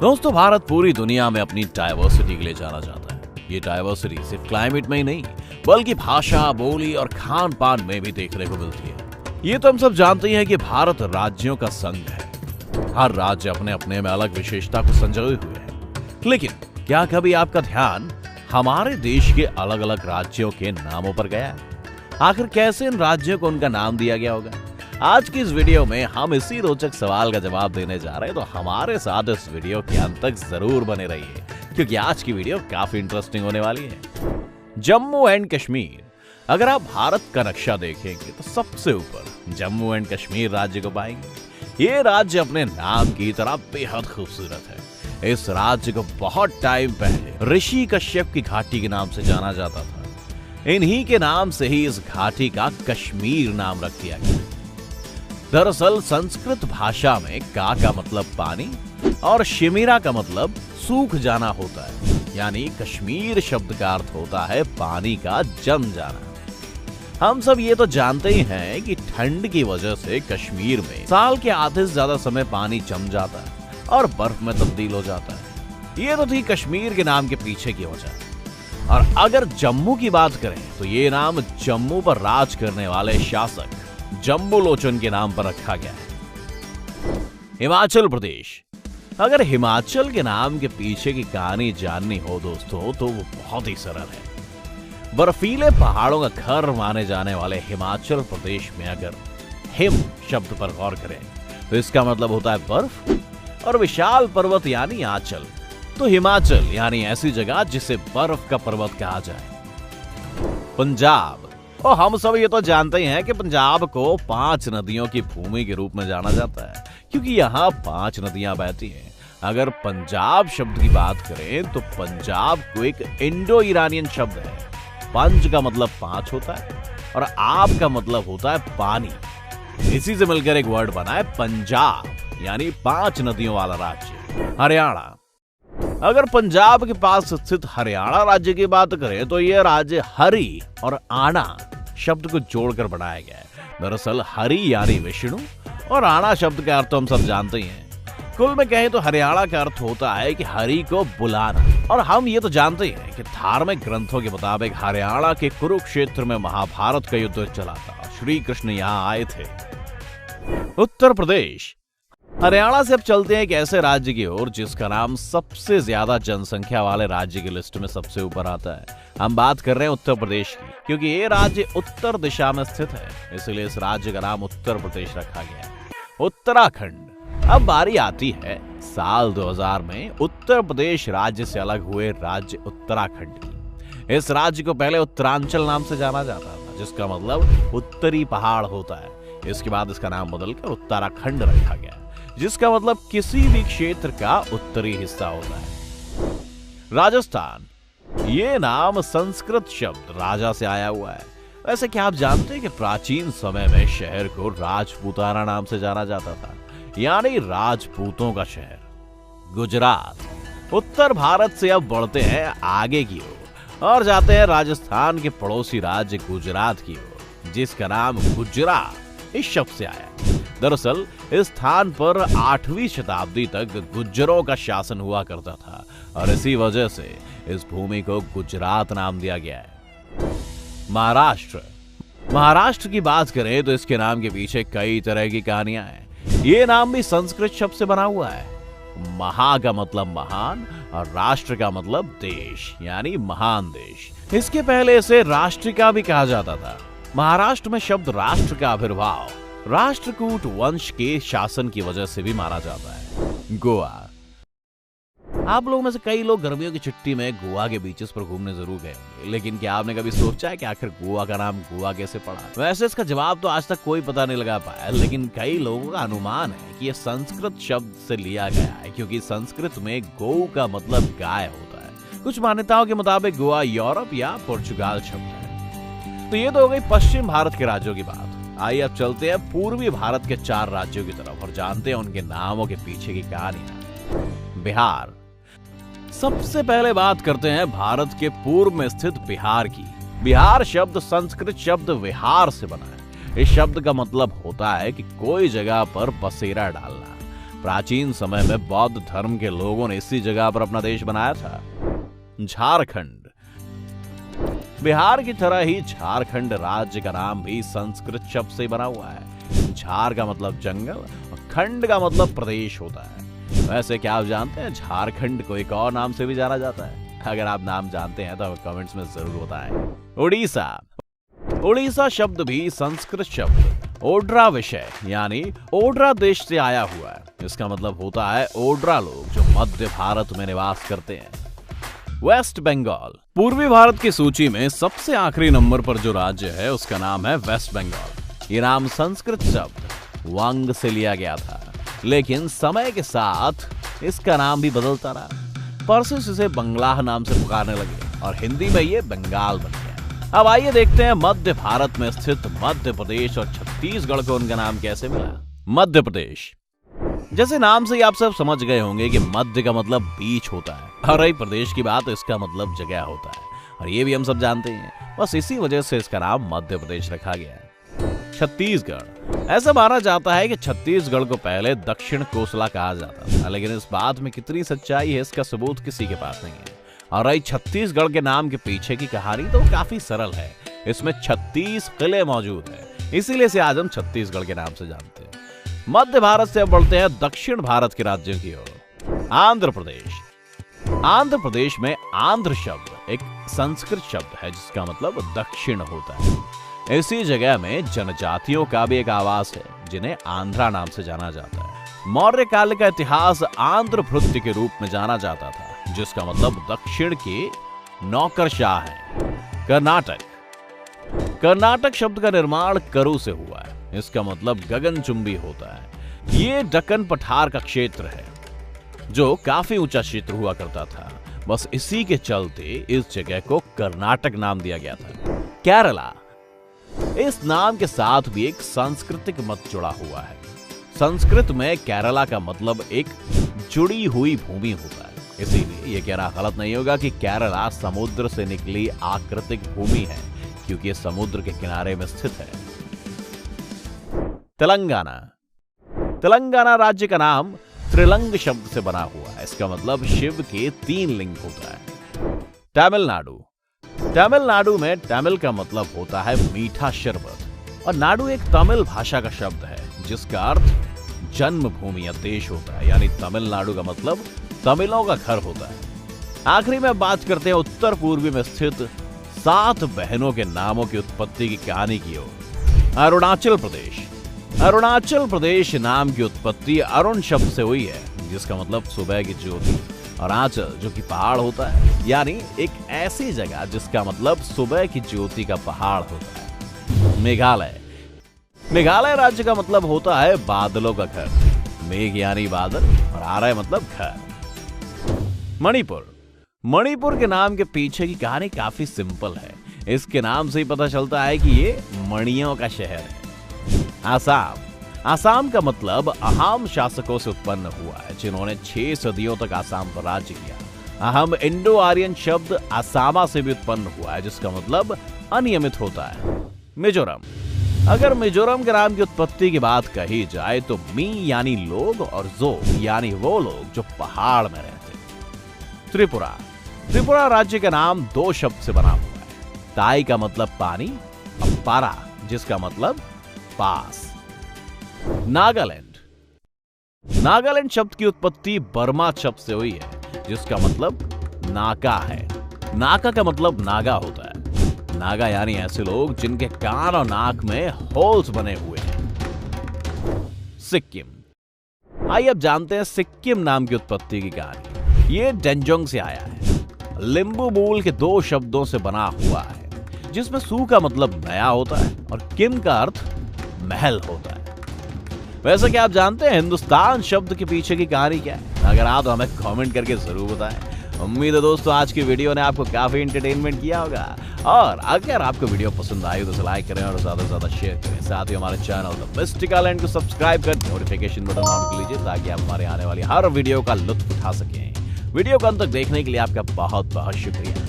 दोस्तों, भारत पूरी दुनिया में अपनी डायवर्सिटी के लिए जाना जाता है। ये डायवर्सिटी सिर्फ क्लाइमेट में ही नहीं, बल्कि भाषा, बोली और खान पान में भी देखने को मिलती है। ये तो हम सब जानते हैं कि भारत राज्यों का संघ है। हर राज्य अपने अपने में अलग विशेषता को संजोए हुए है। लेकिन क्या कभी आपका ध्यान हमारे देश के अलग अलग राज्यों के नामों पर गया है? आखिर कैसे इन राज्यों को उनका नाम दिया गया होगा? आज की इस वीडियो में हम इसी रोचक सवाल का जवाब देने जा रहे हैं, तो हमारे साथ इस वीडियो के अंत तक जरूर बने रहिए, क्योंकि आज की वीडियो काफी इंटरेस्टिंग होने वाली है। जम्मू एंड कश्मीर। अगर आप भारत का नक्शा देखेंगे तो सबसे ऊपर जम्मू एंड कश्मीर राज्य को पाएंगे। ये राज्य अपने नाम की तरह बेहद खूबसूरत है। इस राज्य को बहुत टाइम पहले ऋषि कश्यप की घाटी के नाम से जाना जाता था। इन्हीं के नाम से ही इस घाटी का कश्मीर नाम रख दिया गया। दरअसल संस्कृत भाषा में का मतलब पानी और शिमिरा का मतलब सूख जाना होता है, यानी कश्मीर शब्द का अर्थ होता है पानी का जम जाना। हम सब ये तो जानते ही हैं कि ठंड की वजह से कश्मीर में साल के आधे से ज्यादा समय पानी जम जाता है और बर्फ में तब्दील हो जाता है। ये तो थी कश्मीर के नाम के पीछे की वजह। और अगर जम्मू की बात करें तो ये नाम जम्मू पर राज करने वाले शासक जम्बूलोचन के नाम पर रखा गया है। हिमाचल प्रदेश। अगर हिमाचल के नाम के पीछे की कहानी जाननी हो दोस्तों, तो वो बहुत ही सरल है। बर्फीले पहाड़ों का घर माने जाने वाले हिमाचल प्रदेश में अगर हिम शब्द पर गौर करें तो इसका मतलब होता है बर्फ, और विशाल पर्वत यानी आंचल, तो हिमाचल यानी ऐसी जगह जिसे बर्फ का पर्वत कहा जाए। पंजाब। और हम सब ये तो जानते ही हैं कि पंजाब को 5 नदियों की भूमि के रूप में जाना जाता है, क्योंकि यहाँ 5 नदियां बहती हैं। अगर पंजाब शब्द की बात करें तो पंजाब को एक इंडो ईरानियन शब्द है। पंज का मतलब 5 होता है और आब का मतलब होता है पानी। इसी से मिलकर एक वर्ड बना है पंजाब, यानी 5 नदियों वाला राज्य। हरियाणा। अगर पंजाब के पास स्थित हरियाणा राज्य की बात करें तो यह राज्य हरि और आना शब्द को जोड़कर बनाया गया है। दरअसल हरि यानी विष्णु और आना शब्द का अर्थ तो हम सब जानते ही हैं। कुल में कहें तो हरियाणा का अर्थ होता है कि हरि को बुलाना। और हम ये तो जानते ही हैं कि धार्मिक ग्रंथों के मुताबिक हरियाणा के कुरुक्षेत्र में महाभारत का युद्ध चला था। श्री कृष्ण यहाँ आए थे। उत्तर प्रदेश। हरियाणा से अब चलते हैं एक ऐसे राज्य की ओर जिसका नाम सबसे ज्यादा जनसंख्या वाले राज्य की लिस्ट में सबसे ऊपर आता है। हम बात कर रहे हैं उत्तर प्रदेश की, क्योंकि ये राज्य उत्तर दिशा में स्थित है, इसलिए इस राज्य का नाम उत्तर प्रदेश रखा गया है। उत्तराखंड। अब बारी आती है साल 2000 में उत्तर प्रदेश राज्य से अलग हुए राज्य उत्तराखंड की। इस राज्य को पहले उत्तरांचल नाम से जाना जाता था, जिसका मतलब उत्तरी पहाड़ होता है। इसके बाद इसका नाम बदलकर उत्तराखंड रखा गया, जिसका मतलब किसी भी क्षेत्र का उत्तरी हिस्सा होता है। राजस्थान। ये नाम संस्कृत शब्द राजा से आया हुआ है। वैसे क्या आप जानते हैं कि प्राचीन समय में शहर को राजपूताना नाम से जाना जाता था, यानी राजपूतों का शहर। गुजरात। उत्तर भारत से अब बढ़ते हैं आगे की ओर और जाते हैं राजस्थान के पड़ोसी राज्य गुजरात की ओर, जिसका नाम गुजरात इस शब्द से आया। दरअसल इस स्थान पर 8वीं शताब्दी तक गुज्जरों का शासन हुआ करता था और इसी वजह से इस भूमि को गुजरात नाम दिया गया है। महाराष्ट्र। महाराष्ट्र की बात करें तो इसके नाम के पीछे कई तरह की कहानियां हैं। ये नाम भी संस्कृत शब्द से बना हुआ है। महा का मतलब महान और राष्ट्र का मतलब देश, यानी महान देश। इसके पहले इसे राष्ट्रिका भी कहा जाता था। महाराष्ट्र में शब्द राष्ट्र का आविर्भाव राष्ट्रकूट वंश के शासन की वजह से भी माना जाता है। गोवा। आप लोगों में से कई लोग गर्मियों की छुट्टी में गोवा के बीचेस पर घूमने जरूर गए होंगे, लेकिन क्या आपने कभी सोचा है कि आखिर गोवा का नाम गोवा कैसे पड़ा? वैसे इसका जवाब तो आज तक कोई पता नहीं लगा पाया, लेकिन कई लोगों का अनुमान है कि यह संस्कृत शब्द से लिया गया है, क्योंकि संस्कृत में गौ का मतलब गाय होता है। कुछ मान्यताओं के मुताबिक गोवा यूरोप या पुर्तगाल शब्द है। तो ये तो हो गई पश्चिम भारत के राज्यों की बात। आइए अब चलते हैं पूर्वी भारत के 4 राज्यों की तरफ और जानते हैं उनके नामों के पीछे की कहानियां। बिहार। सबसे पहले बात करते हैं भारत के पूर्व में स्थित बिहार की। बिहार शब्द संस्कृत शब्द विहार से बना है। इस शब्द का मतलब होता है कि कोई जगह पर बसेरा डालना। प्राचीन समय में बौद्ध धर्म के लोगों ने इसी जगह पर अपना देश बनाया था। झारखंड। बिहार की तरह ही झारखंड राज्य का नाम भी संस्कृत शब्द से बना हुआ है। झार का मतलब जंगल और खंड का मतलब प्रदेश होता है। वैसे क्या आप जानते हैं झारखंड को एक और नाम से भी जाना जाता है? अगर आप नाम जानते हैं तो कमेंट्स में जरूर बताएं। उड़ीसा। उड़ीसा शब्द भी संस्कृत शब्द ओड्रा विषय यानी ओड्रा देश से आया हुआ है। इसका मतलब होता है ओड्रा लोग जो मध्य भारत में निवास करते हैं। वेस्ट बंगाल। पूर्वी भारत की सूची में सबसे आखिरी नंबर पर जो राज्य है उसका नाम है वेस्ट बंगाल। ये नाम संस्कृत शब्द वांग से लिया गया था, लेकिन समय के साथ इसका नाम भी बदलता रहा। पर्सिस इसे बंगलाह नाम से पुकारने लगे और हिंदी में ये बंगाल बन गया। अब आइए देखते हैं मध्य भारत में स्थित मध्य प्रदेश और छत्तीसगढ़ को उनका नाम कैसे मिला। मध्य प्रदेश। जैसे नाम से ही आप सब समझ गए होंगे कि मध्य का मतलब बीच होता है और रही प्रदेश की बात, इसका मतलब जगह होता है और ये भी हम सब जानते हैं। बस इसी वजह से इसका नाम मध्य प्रदेश रखा गया है। छत्तीसगढ़। ऐसा माना जाता है कि छत्तीसगढ़ को पहले दक्षिण कोसला कहा जाता था, लेकिन इस बात में कितनी सच्चाई है इसका सबूत किसी के पास नहीं है। और रही छत्तीसगढ़ के नाम के पीछे की कहानी तो काफी सरल है। इसमें 36 किले मौजूद है, इसीलिए इसे आज हम छत्तीसगढ़ के नाम से जानते हैं। मध्य भारत से अब बढ़ते हैं दक्षिण भारत के राज्यों की ओर। आंध्र प्रदेश। आंध्र प्रदेश में आंध्र शब्द एक संस्कृत शब्द है जिसका मतलब दक्षिण होता है। इसी जगह में जनजातियों का भी एक आवास है जिन्हें आंध्रा नाम से जाना जाता है। मौर्य काल का इतिहास आंध्र भृत्य के रूप में जाना जाता था, जिसका मतलब दक्षिण के नौकरशाह है। कर्नाटक। कर्नाटक शब्द का निर्माण करु से हुआ है। इसका मतलब गगनचुंबी होता है। ये दक्कन पठार का क्षेत्र है जो काफी ऊंचा क्षेत्र हुआ करता था। बस इसी के चलते इस जगह को कर्नाटक नाम दिया गया था। केरला। इस नाम के साथ भी एक सांस्कृतिक मत जुड़ा हुआ है। संस्कृत में केरला का मतलब एक जुड़ी हुई भूमि होता है, इसीलिए यह कहना गलत नहीं होगा कि केरला समुद्र से निकली आकृतिक भूमि है, क्योंकि यह समुद्र के किनारे में स्थित है। तेलंगाना। तेलंगाना राज्य का नाम त्रिलंग शब्द से बना हुआ है। इसका मतलब शिव के 3 लिंग होता है। तमिलनाडु। तमिलनाडु में तमिल का मतलब होता है मीठा शरबत और नाडु एक तमिल भाषा का शब्द है जिसका अर्थ जन्मभूमि या देश होता है, यानी तमिलनाडु का मतलब तमिलों का घर होता है। आखिरी में बात करते हैं उत्तर पूर्वी में स्थित 7 बहनों के नामों की उत्पत्ति की कहानी की ओर। अरुणाचल प्रदेश। अरुणाचल प्रदेश नाम की उत्पत्ति अरुण शब्द से हुई है, जिसका मतलब सुबह की ज्योति, और आंचल जो कि पहाड़ होता है, यानी एक ऐसी जगह जिसका मतलब सुबह की ज्योति का पहाड़ होता है। मेघालय। मेघालय राज्य का मतलब होता है बादलों का घर। मेघ यानी बादल और आरय मतलब घर। मणिपुर। मणिपुर के नाम के पीछे की कहानी काफी सिंपल है। इसके नाम से ही पता चलता है कि ये मणियों का शहर है। आसाम। आसाम का मतलब अहाम शासकों से उत्पन्न हुआ है, जिन्होंने 6 सदियों तक आसाम पर राज्य किया। अहम इंडो आर्यन शब्द आसामा से भी उत्पन्न हुआ है, जिसका मतलब अनियमित होता है। मिजोरम। अगर मिजोरम के नाम की उत्पत्ति की बात कही जाए तो मी यानी लोग और जो यानी वो लोग जो पहाड़ में रहते हैं। त्रिपुरा। त्रिपुरा राज्य का नाम 2 शब्द से बना हुआ है। ताई का मतलब पानी और पारा जिसका मतलब पास। नागालैंड। नागालैंड शब्द की उत्पत्ति बर्मा शब्द से हुई है, जिसका मतलब नाका है। नाका का मतलब नागा होता है। नागा यानी ऐसे लोग जिनके कान और नाक में होल्स बने हुए हैं। सिक्किम। आइए अब जानते हैं सिक्किम नाम की उत्पत्ति की कहानी। ये डेंजोंग से आया है। लिंबू मूल के 2 शब्दों से बना हुआ है, जिसमें सू का मतलब नया होता है और किम का अर्थ महल होता है। वैसे क्या आप जानते हैं हिंदुस्तान शब्द के पीछे की कहानी क्या है? अगर आप तो हमें कमेंट करके जरूर बताएं। उम्मीद है दोस्तों आज की वीडियो ने आपको काफी एंटरटेनमेंट किया होगा, और अगर आपको वीडियो पसंद आई तो लाइक करें और ज्यादा से ज्यादा शेयर करें। साथ ही हमारे चैनल द मिस्टिकल लैंड को सब्सक्राइब कर नोटिफिकेशन बटन ऑन कर लीजिए, ताकि आप हमारे आने वाली हर वीडियो का लुत्फ उठा सकें। वीडियो को अंत तक देखने के लिए आपका बहुत बहुत शुक्रिया।